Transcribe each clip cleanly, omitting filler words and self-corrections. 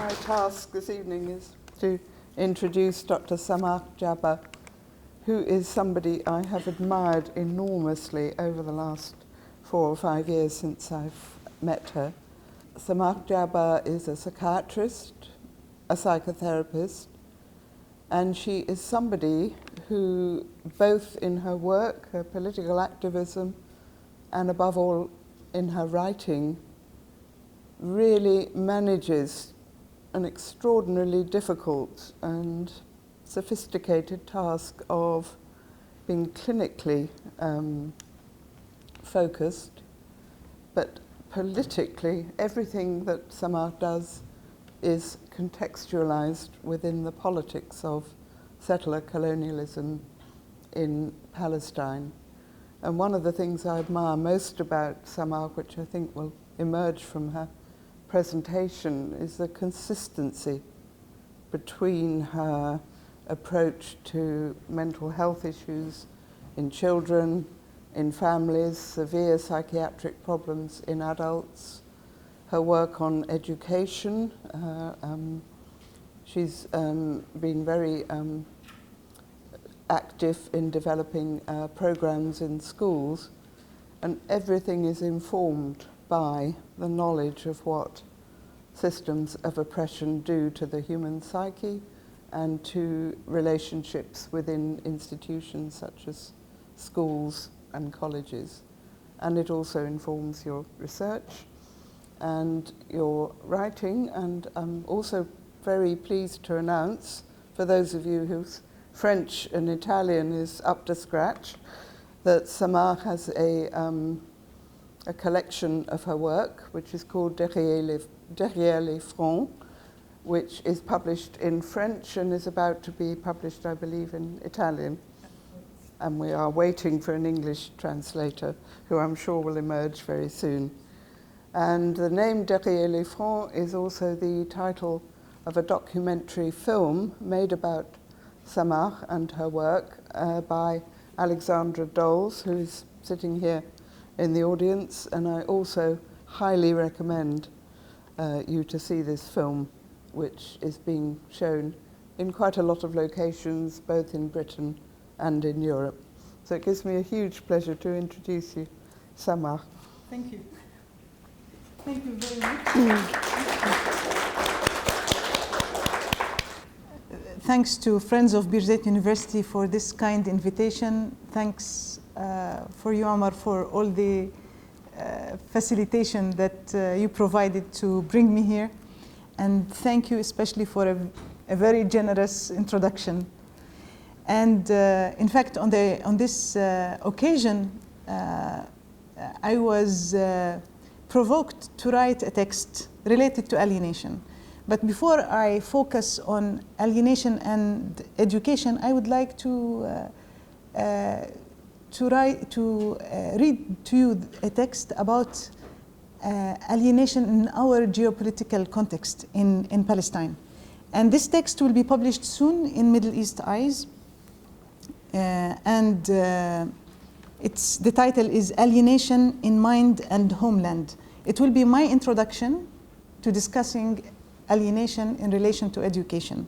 My task this evening is to introduce Dr. Samah Jabr, who is somebody I have admired enormously over the last 4 or 5 years since I've met her. Samah Jabr is a psychiatrist, a psychotherapist, and she is somebody who, both in her work, her political activism, and above all in her writing, really manages an extraordinarily difficult and sophisticated task of being clinically focused, but politically everything that Samah does is contextualized within the politics of settler colonialism in Palestine. And one of the things I admire most about Samah, which I think will emerge from her presentation, is the consistency between her approach to mental health issues in children, in families, severe psychiatric problems in adults, her work on education. She's been very active in developing programs in schools, and everything is informed by the knowledge of what systems of oppression do to the human psyche and to relationships within institutions such as schools and colleges. And it also informs your research and your writing. And I'm also very pleased to announce, for those of you whose French and Italian is up to scratch, that Samah has a collection of her work, which is called Derrière les Fronts, which is published in French and is about to be published, I believe, in Italian. And we are waiting for an English translator, who I'm sure will emerge very soon. And the name Derrière les Fronts is also the title of a documentary film made about Samah and her work by Alexandra Dols, who is sitting here in the audience, and I also highly recommend you to see this film, which is being shown in quite a lot of locations, both in Britain and in Europe. So it gives me a huge pleasure to introduce you, Samah. Thank you. Thank you very much. Thanks to Friends of Birzeit University for this kind invitation. Thanks for you, Omar, for all the facilitation that you provided to bring me here. And thank you especially for a very generous introduction. And in fact, on this occasion, I was provoked to write a text related to alienation. But before I focus on alienation and education, I would like to read to you a text about alienation in our geopolitical context in Palestine. And this text will be published soon in Middle East Eyes. The title is Alienation in Mind and Homeland. It will be my introduction to discussing alienation in relation to education.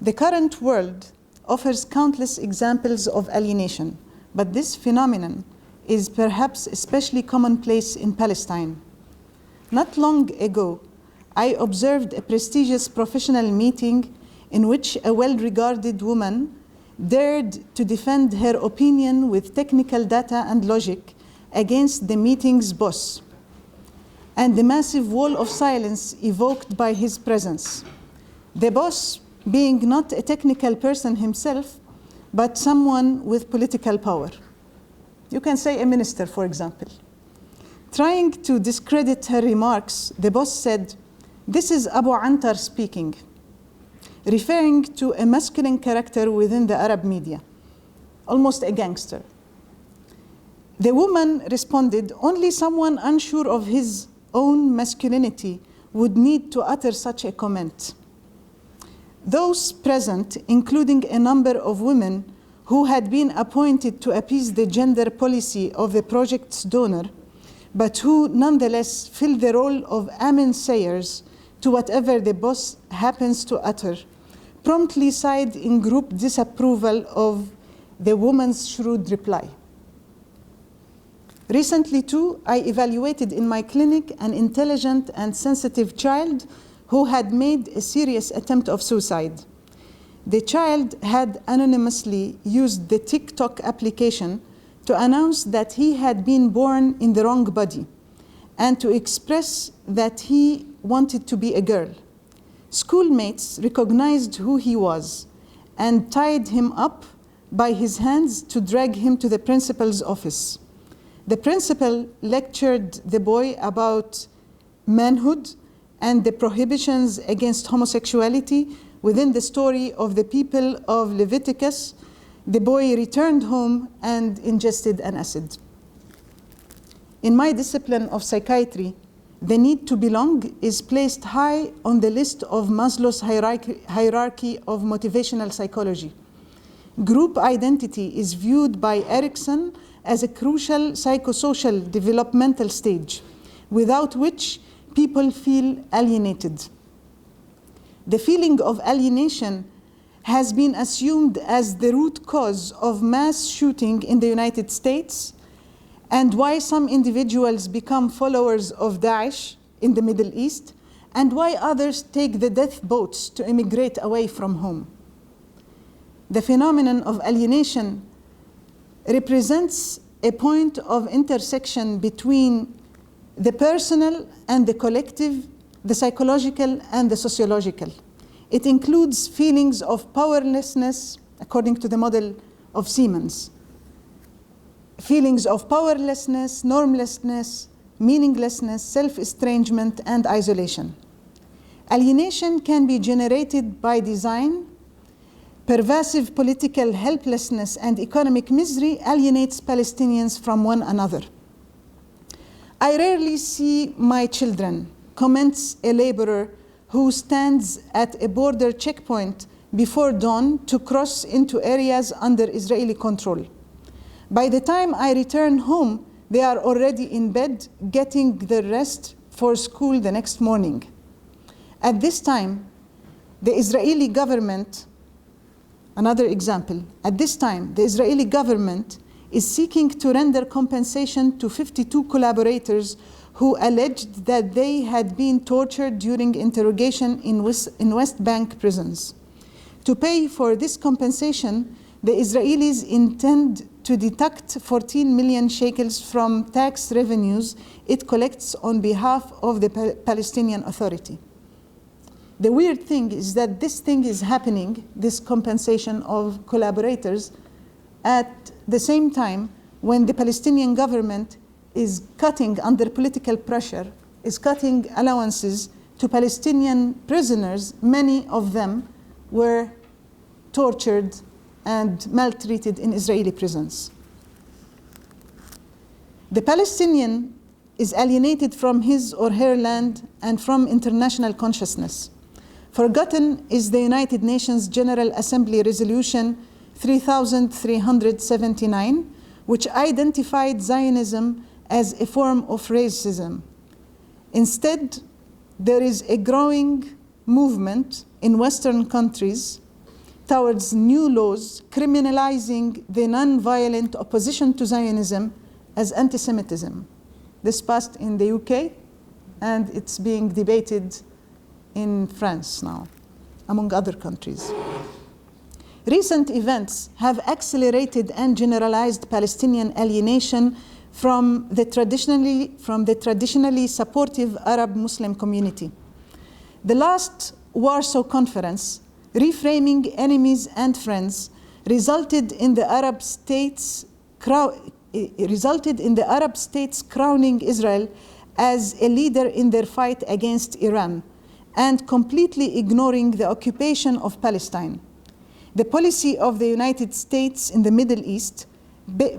The current world offers countless examples of alienation, but this phenomenon is perhaps especially commonplace in Palestine. Not long ago, I observed a prestigious professional meeting in which a well-regarded woman dared to defend her opinion with technical data and logic against the meeting's boss, and the massive wall of silence evoked by his presence. The boss being not a technical person himself, but someone with political power. You can say a minister, for example. Trying to discredit her remarks, the boss said, "This is Abu Antar speaking," referring to a masculine character within the Arab media, almost a gangster. The woman responded, "Only someone unsure of his own masculinity would need to utter such a comment." Those present, including a number of women who had been appointed to appease the gender policy of the project's donor, but who nonetheless filled the role of amen sayers, to whatever the boss happens to utter, promptly sighed in group disapproval of the woman's shrewd reply. Recently, too, I evaluated in my clinic an intelligent and sensitive child who had made a serious attempt of suicide. The child had anonymously used the TikTok application to announce that he had been born in the wrong body and to express that he wanted to be a girl. Schoolmates recognized who he was and tied him up by his hands to drag him to the principal's office. The principal lectured the boy about manhood and the prohibitions against homosexuality within the story of the people of Leviticus. The boy returned home and ingested an acid. In my discipline of psychiatry, the need to belong is placed high on the list of Maslow's hierarchy of motivational psychology. Group identity is viewed by Erikson as a crucial psychosocial developmental stage, without which people feel alienated. The feeling of alienation has been assumed as the root cause of mass shooting in the United States and why some individuals become followers of Daesh in the Middle East and why others take the death boats to immigrate away from home. The phenomenon of alienation represents a point of intersection between the personal and the collective, the psychological and the sociological. It includes feelings of powerlessness, according to the model of Siemens. Feelings of powerlessness, normlessness, meaninglessness, self-estrangement, and isolation. Alienation can be generated by design. Pervasive political helplessness and economic misery alienates Palestinians from one another. I rarely see my children, comments a laborer who stands at a border checkpoint before dawn to cross into areas under Israeli control. By the time I return home, they are already in bed getting the rest for school the next morning. At this time, the Israeli government, another example, at this time, the Israeli government is seeking to render compensation to 52 collaborators who alleged that they had been tortured during interrogation in West Bank prisons. To pay for this compensation, the Israelis intend to deduct 14 million shekels from tax revenues it collects on behalf of the Palestinian Authority. The weird thing is that this thing is happening, this compensation of collaborators, at the same time when the Palestinian government is cutting, under political pressure, is cutting allowances to Palestinian prisoners. Many of them were tortured and maltreated in Israeli prisons. The Palestinian is alienated from his or her land and from international consciousness. Forgotten is the United Nations General Assembly Resolution 3379, which identified Zionism as a form of racism. Instead, there is a growing movement in Western countries towards new laws criminalizing the non-violent opposition to Zionism as anti-Semitism. This passed in the UK, and it's being debated in France now, among other countries. Recent events have accelerated and generalized Palestinian alienation from the traditionally supportive Arab Muslim community. The last Warsaw Conference, reframing enemies and friends, resulted in the Arab states crowning Israel as a leader in their fight against Iran and completely ignoring the occupation of Palestine. The policy of the United States in the Middle East,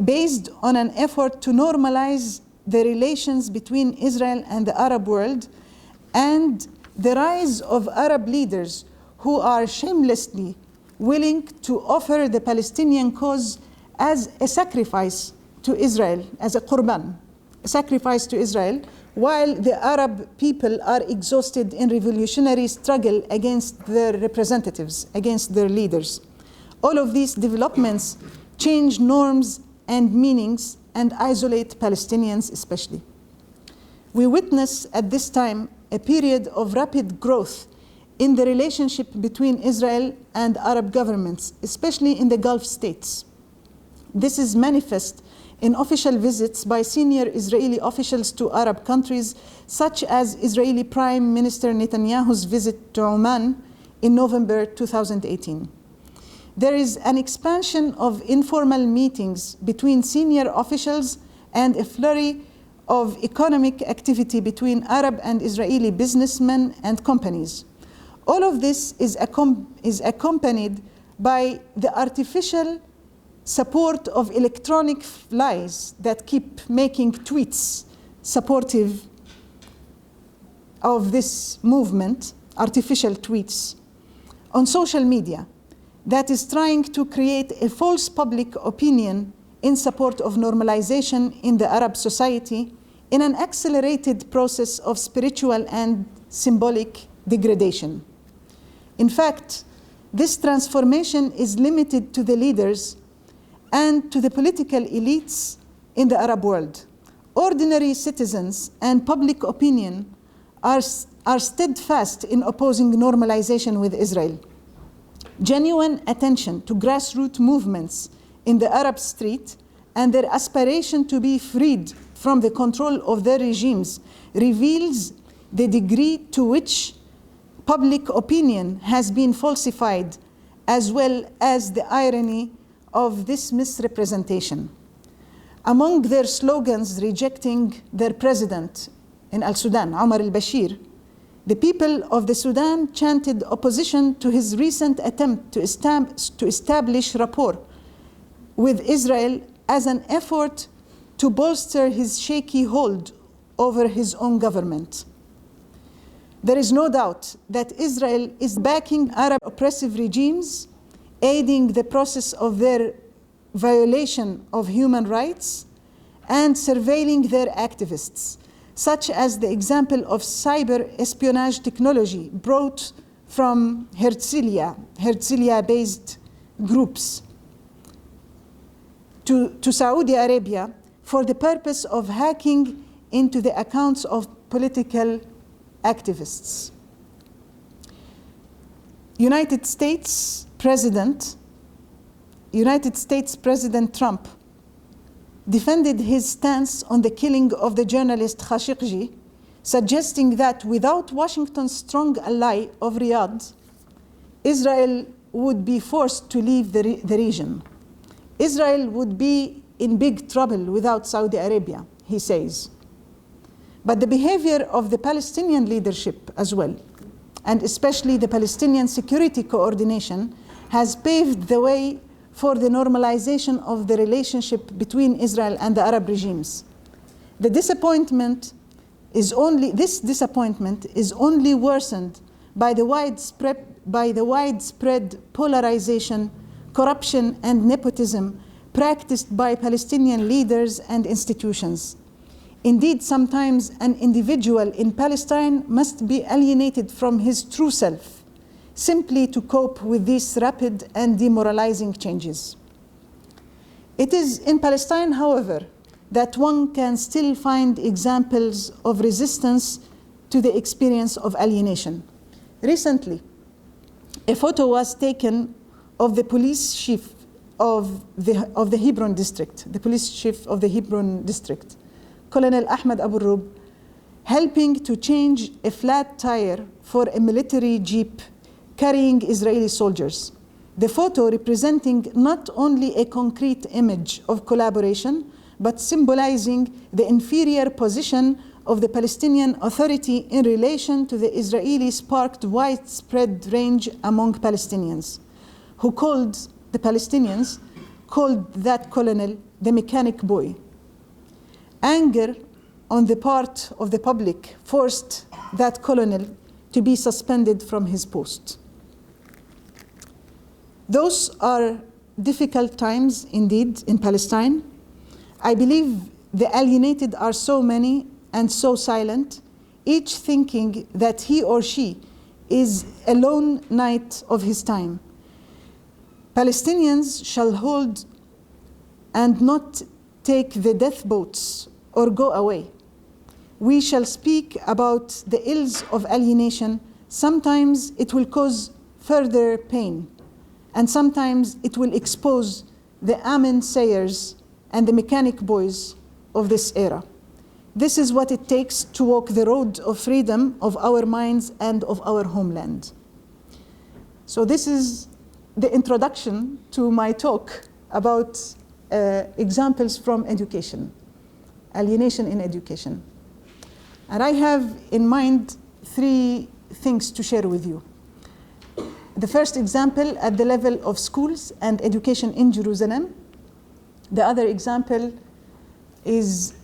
based on an effort to normalize the relations between Israel and the Arab world, and the rise of Arab leaders who are shamelessly willing to offer the Palestinian cause as a sacrifice to Israel, as a qurban, a sacrifice to Israel, while the Arab people are exhausted in revolutionary struggle against their representatives, against their leaders. All of these developments change norms and meanings and isolate Palestinians especially. We witness at this time a period of rapid growth in the relationship between Israel and Arab governments, especially in the Gulf states. This is manifest in official visits by senior Israeli officials to Arab countries, such as Israeli Prime Minister Netanyahu's visit to Oman in November 2018. There is an expansion of informal meetings between senior officials and a flurry of economic activity between Arab and Israeli businessmen and companies. All of this is accompanied by the artificial support of electronic lies that keep making tweets supportive of this movement, artificial tweets, on social media that is trying to create a false public opinion in support of normalization in the Arab society in an accelerated process of spiritual and symbolic degradation. In fact, this transformation is limited to the leaders and to the political elites in the Arab world. Ordinary citizens and public opinion are steadfast in opposing normalization with Israel. Genuine attention to grassroots movements in the Arab street and their aspiration to be freed from the control of their regimes reveals the degree to which public opinion has been falsified, as well as the irony of this misrepresentation. Among their slogans rejecting their president in Sudan, Omar al-Bashir, the people of the Sudan chanted opposition to his recent attempt to establish rapport with Israel as an effort to bolster his shaky hold over his own government. There is no doubt that Israel is backing Arab oppressive regimes, aiding the process of their violation of human rights, and surveilling their activists, such as the example of cyber espionage technology brought from Herzliya-based groups to Saudi Arabia for the purpose of hacking into the accounts of political activists. United States President Trump defended his stance on the killing of the journalist Khashoggi, suggesting that without Washington's strong ally of Riyadh, Israel would be forced to leave the region. Israel would be in big trouble without Saudi Arabia, he says. But the behavior of the Palestinian leadership as well, and especially the Palestinian Security Coordination, has paved the way for the normalization of the relationship between Israel and the Arab regimes. This disappointment is only worsened by the widespread polarization, corruption, and nepotism practiced by Palestinian leaders and institutions. Indeed, sometimes an individual in Palestine must be alienated from his true self simply to cope with these rapid and demoralizing changes. It is in Palestine, however, that one can still find examples of resistance to the experience of alienation. Recently, a photo was taken of the police chief of the Hebron district, Colonel Ahmed Abu Rub, helping to change a flat tire for a military jeep carrying Israeli soldiers. The photo representing not only a concrete image of collaboration, but symbolizing the inferior position of the Palestinian Authority in relation to the Israeli-sparked widespread rage among Palestinians, who the Palestinians called that colonel the mechanic boy. Anger on the part of the public forced that colonel to be suspended from his post. Those are difficult times indeed in Palestine. I believe the alienated are so many and so silent, each thinking that he or she is a lone knight of his time. Palestinians shall hold and not take the death boats or go away. We shall speak about the ills of alienation. Sometimes it will cause further pain, and sometimes it will expose the amen sayers and the mechanic boys of this era. This is what it takes to walk the road of freedom of our minds and of our homeland. So this is the introduction to my talk about examples from education, alienation in education. And I have in mind 3 things to share with you. The first example at the level of schools and education in Jerusalem. The other example is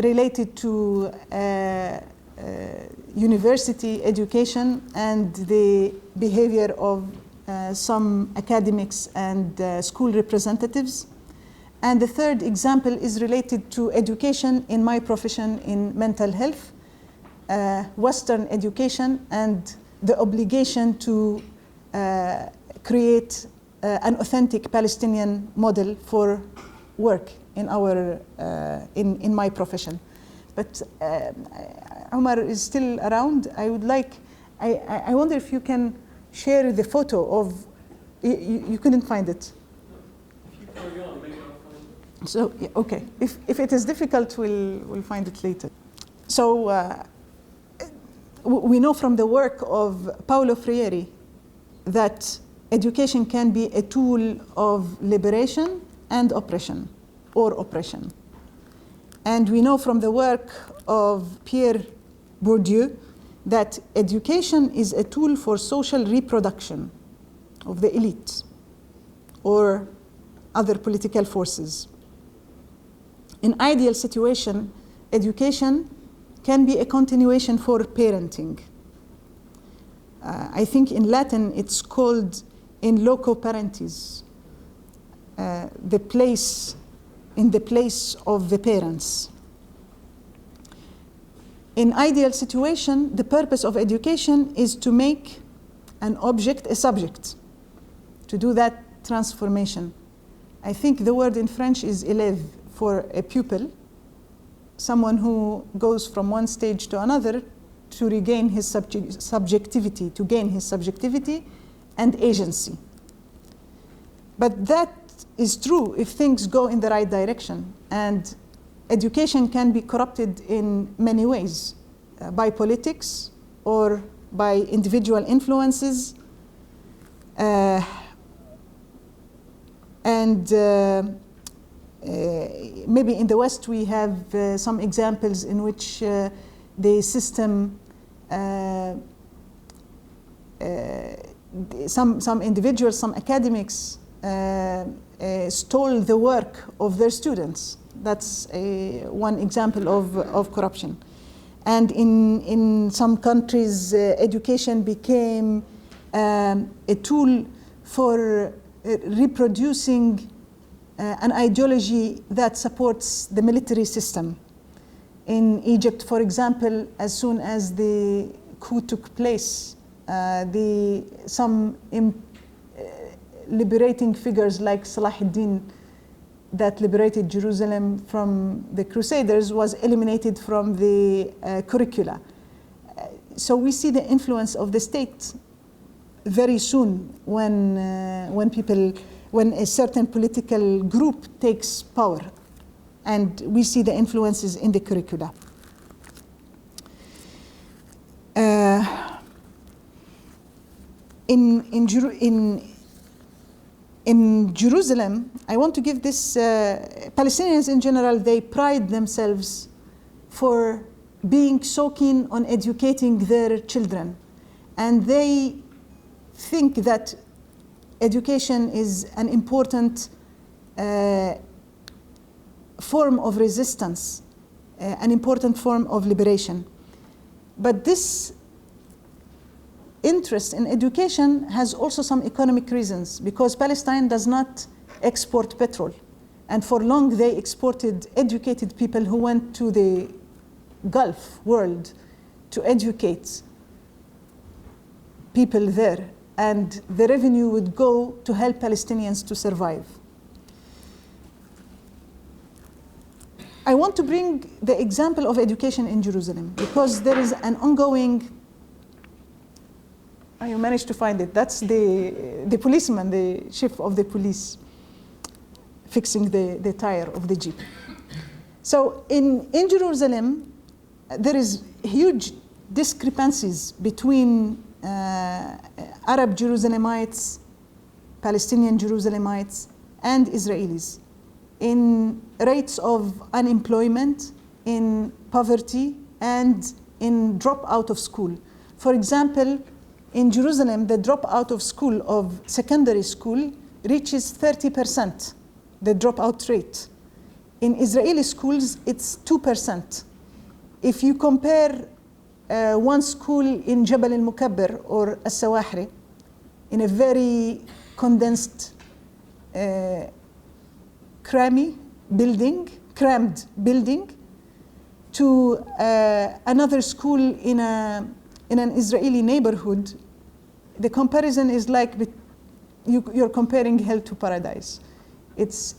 related to university education and the behavior of some academics and school representatives. And the third example is related to education in my profession in mental health, Western education, and the obligation to create an authentic Palestinian model for work in our in my profession. But Omar is still around. I would like, I wonder if you can share the photo of, you couldn't find it. If you carry on, maybe I'll find it. So, yeah, okay, if it is difficult, we'll find it later. So we know from the work of Paulo Freire that education can be a tool of liberation and oppression, or oppression. And we know from the work of Pierre Bourdieu that education is a tool for social reproduction of the elite or other political forces. In ideal situation, education can be a continuation for parenting. I think in Latin it's called in loco parentis, the place, in the place of the parents. In ideal situation, the purpose of education is to make an object a subject, to do that transformation. I think the word in French is élève for a pupil, someone who goes from one stage to another to regain his subjectivity, to gain his subjectivity and agency. But that is true if things go in the right direction, and education can be corrupted in many ways, by politics or by individual influences, maybe in the West we have some examples in which the system, some individuals, some academics stole the work of their students. That's one example of corruption. And in some countries, education became a tool for reproducing an ideology that supports the military system. In Egypt, for example, as soon as the coup took place, some liberating figures like Salah ad-Din that liberated Jerusalem from the Crusaders was eliminated from the curricula. So we see the influence of the state very soon when a certain political group takes power, and we see the influences in the curricula. In Jerusalem, I want to give this, Palestinians in general, they pride themselves for being so keen on educating their children. And they think that education is an important form of resistance, an important form of liberation. But this interest in education has also some economic reasons, because Palestine does not export petrol. And for long they exported educated people who went to the Gulf world to educate people there, and the revenue would go to help Palestinians to survive. I want to bring the example of education in Jerusalem because there is an ongoing, you managed to find it, that's the policeman, the chief of the police, fixing the tire of the Jeep. So in Jerusalem, there is huge discrepancies between Arab Jerusalemites, Palestinian Jerusalemites, and Israelis in rates of unemployment, in poverty, and in drop out of school. For example, in Jerusalem, the drop out of school, of secondary school, reaches 30%, the dropout rate. In Israeli schools, it's 2%. If you compare one school in Jabal al-Mukabbir or al-Sawahri, in a very condensed, crammed building, to another school in an Israeli neighborhood, the comparison is like you're comparing hell to paradise. It's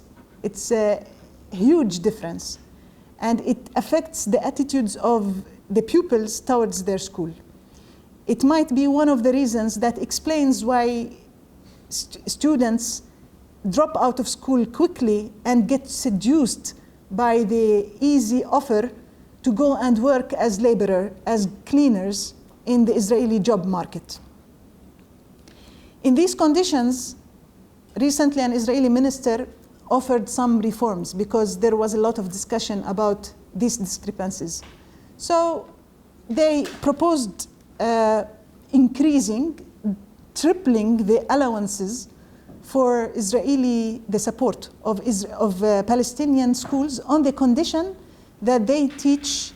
a huge difference, and it affects the attitudes of the pupils towards their school. It might be one of the reasons that explains why students drop out of school quickly and get seduced by the easy offer to go and work as laborer, as cleaners in the Israeli job market. In these conditions, recently an Israeli minister offered some reforms because there was a lot of discussion about these discrepancies. So they proposed tripling the allowances for the support of Palestinian schools on the condition that they teach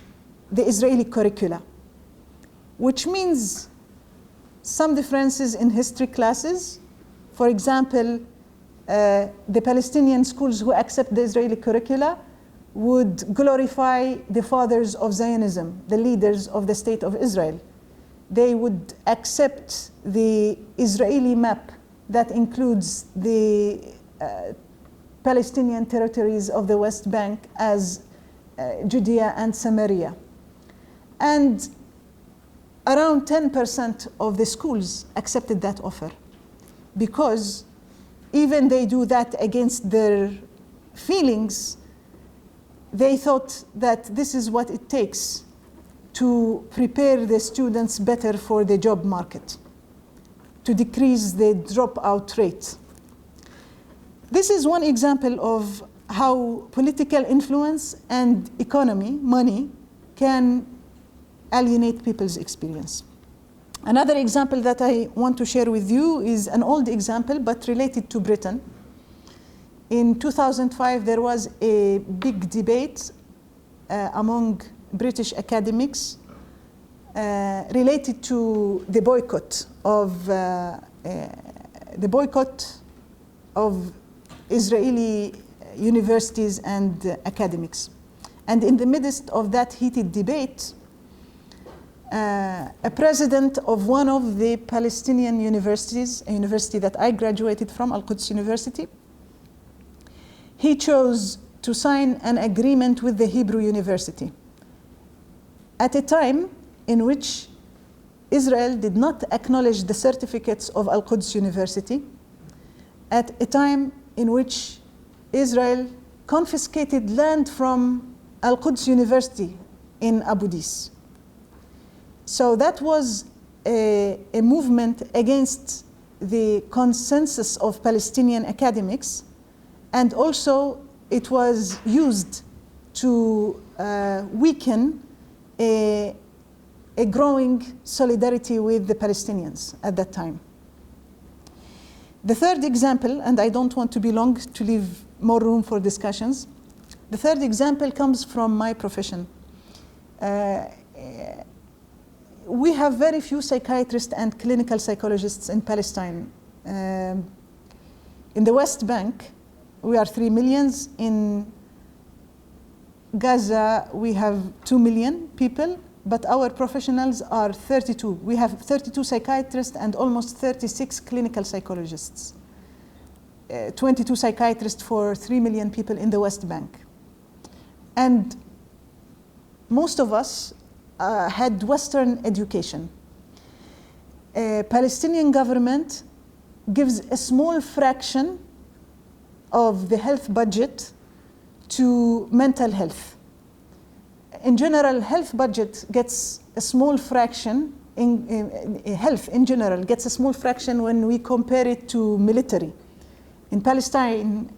the Israeli curricula, which means some differences in history classes. For example, the Palestinian schools who accept the Israeli curricula would glorify the fathers of Zionism, the leaders of the state of Israel. They would accept the Israeli map that includes the Palestinian territories of the West Bank as Judea and Samaria. And around 10% of the schools accepted that offer, because even they do that against their feelings, they thought that this is what it takes to prepare the students better for the job market, to decrease the dropout rate. This is one example of how political influence and economy, money, can alienate people's experience. Another example that I want to share with you is an old example, but related to Britain. In 2005, there was a big debate among British academics related to the boycott of Israeli universities and academics. And in the midst of that heated debate, a president of one of the Palestinian universities, a university that I graduated from, Al-Quds University, he chose to sign an agreement with the Hebrew University at a time in which Israel did not acknowledge the certificates of Al-Quds University, at a time in which Israel confiscated land from Al-Quds University in Abu Dis. So that was a movement against the consensus of Palestinian academics, and also it was used to weaken a growing solidarity with the Palestinians at that time. The third example, and I don't want to be long to leave more room for discussions, the third example comes from my profession. We have very few psychiatrists and clinical psychologists in Palestine. In the West Bank, we are 3 million. In Gaza, we have 2 million people, but our professionals are 32. We have 32 psychiatrists and almost 36 clinical psychologists. 22 psychiatrists for 3 million people in the West Bank. And most of us had Western education. Palestinian government gives a small fraction of the health budget to mental health. In general, health budget gets a small fraction, health in general gets a small fraction when we compare it to military. In Palestine,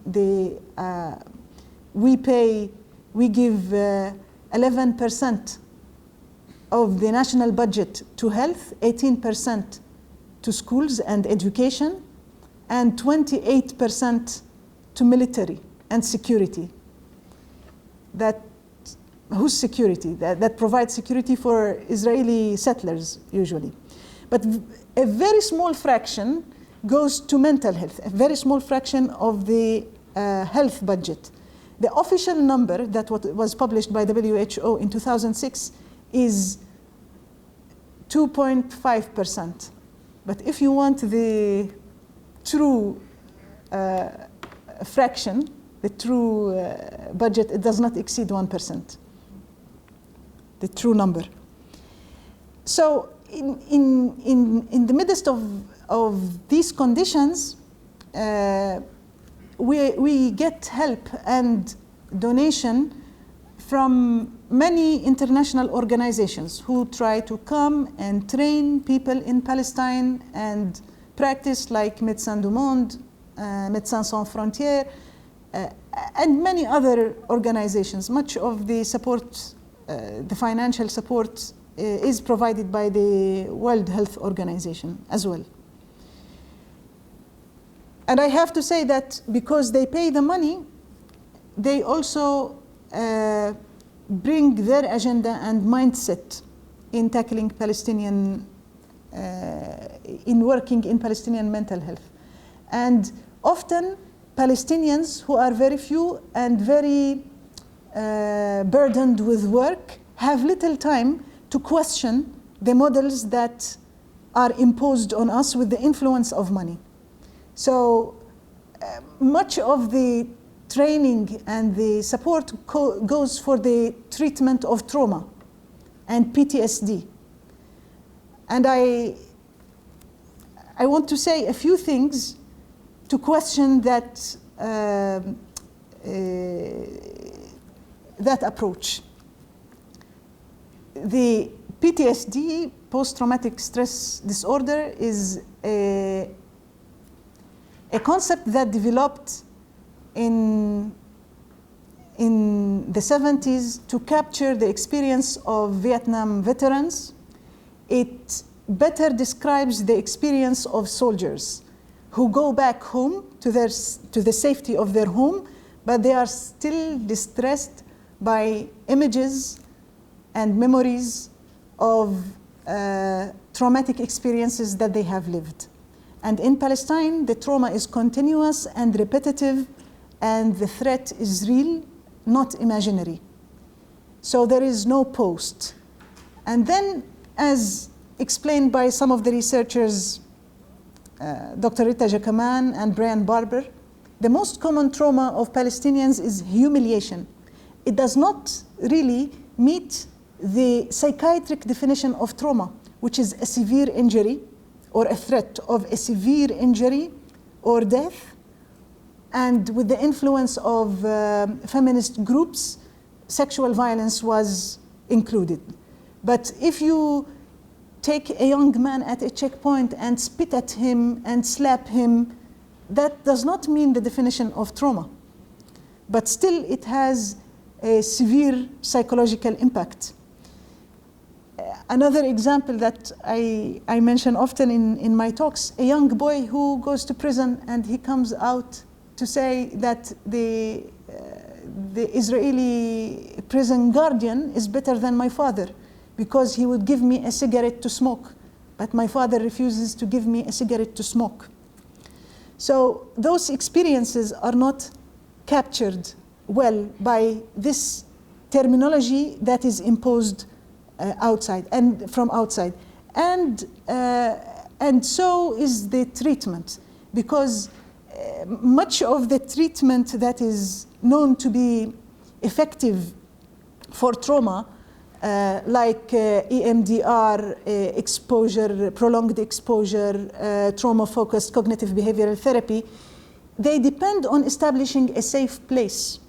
we give 11% of the national budget to health, 18% to schools and education, and 28% to military and security. Whose security? That provides security for Israeli settlers, usually. But a very small fraction goes to mental health, a very small fraction of the health budget. The official number that was published by WHO in 2006 is 2.5%. But if you want the true fraction, the true budget, it does not exceed 1%, the true number. So in the midst of these conditions, we get help and donation from many international organizations who try to come and train people in Palestine and practice, like Médecins du Monde, Médecins Sans Frontières, and many other organizations. Much of the support, the financial support, is provided by the World Health Organization as well. And I have to say that because they pay the money, they also bring their agenda and mindset in tackling Palestinian, in working in Palestinian mental health. And often Palestinians, who are very few and very burdened with work, have little time to question the models that are imposed on us with the influence of money. So much of the training and the support goes for the treatment of trauma and PTSD. And I want to say a few things to question that approach. The PTSD, post-traumatic stress disorder, is a concept that developed in the 70s to capture the experience of Vietnam veterans. It better describes the experience of soldiers who go back home to the safety of their home, but they are still distressed by images and memories of traumatic experiences that they have lived. And in Palestine, the trauma is continuous and repetitive, and the threat is real, not imaginary. So there is no post. And then, as explained by some of the researchers, Dr. Rita Jakaman and Brian Barber, the most common trauma of Palestinians is humiliation. It does not really meet the psychiatric definition of trauma, which is a severe injury or a threat of a severe injury or death. And with the influence of feminist groups, sexual violence was included. But if you take a young man at a checkpoint and spit at him and slap him, that does not mean the definition of trauma. But still, it has a severe psychological impact. Another example that I mention often in my talks, a young boy who goes to prison and he comes out to say that the Israeli prison guardian is better than my father because he would give me a cigarette to smoke, but my father refuses to give me a cigarette to smoke. So those experiences are not captured well by this terminology that is imposed outside and from outside. And so is the treatment, because much of the treatment that is known to be effective for trauma, like EMDR, exposure, prolonged exposure, trauma-focused cognitive behavioral therapy, they depend on establishing a safe place,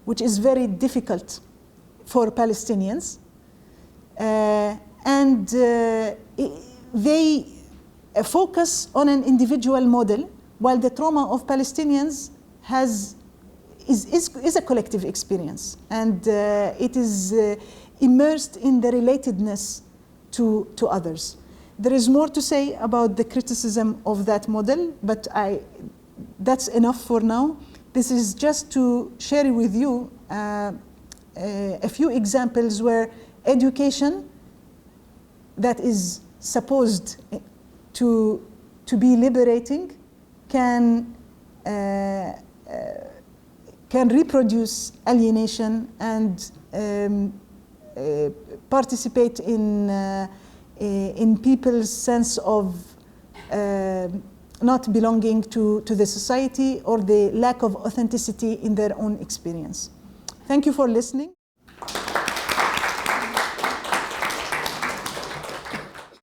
which is very difficult for Palestinians. They focus on an individual model, while the trauma of Palestinians is a collective experience, and it is immersed in the relatedness to others. There is more to say about the criticism of that model, but that's enough for now. This is just to share with you a few examples where education that is supposed to be liberating can reproduce alienation and participate in people's sense of not belonging to the society, or the lack of authenticity in their own experience. Thank you for listening.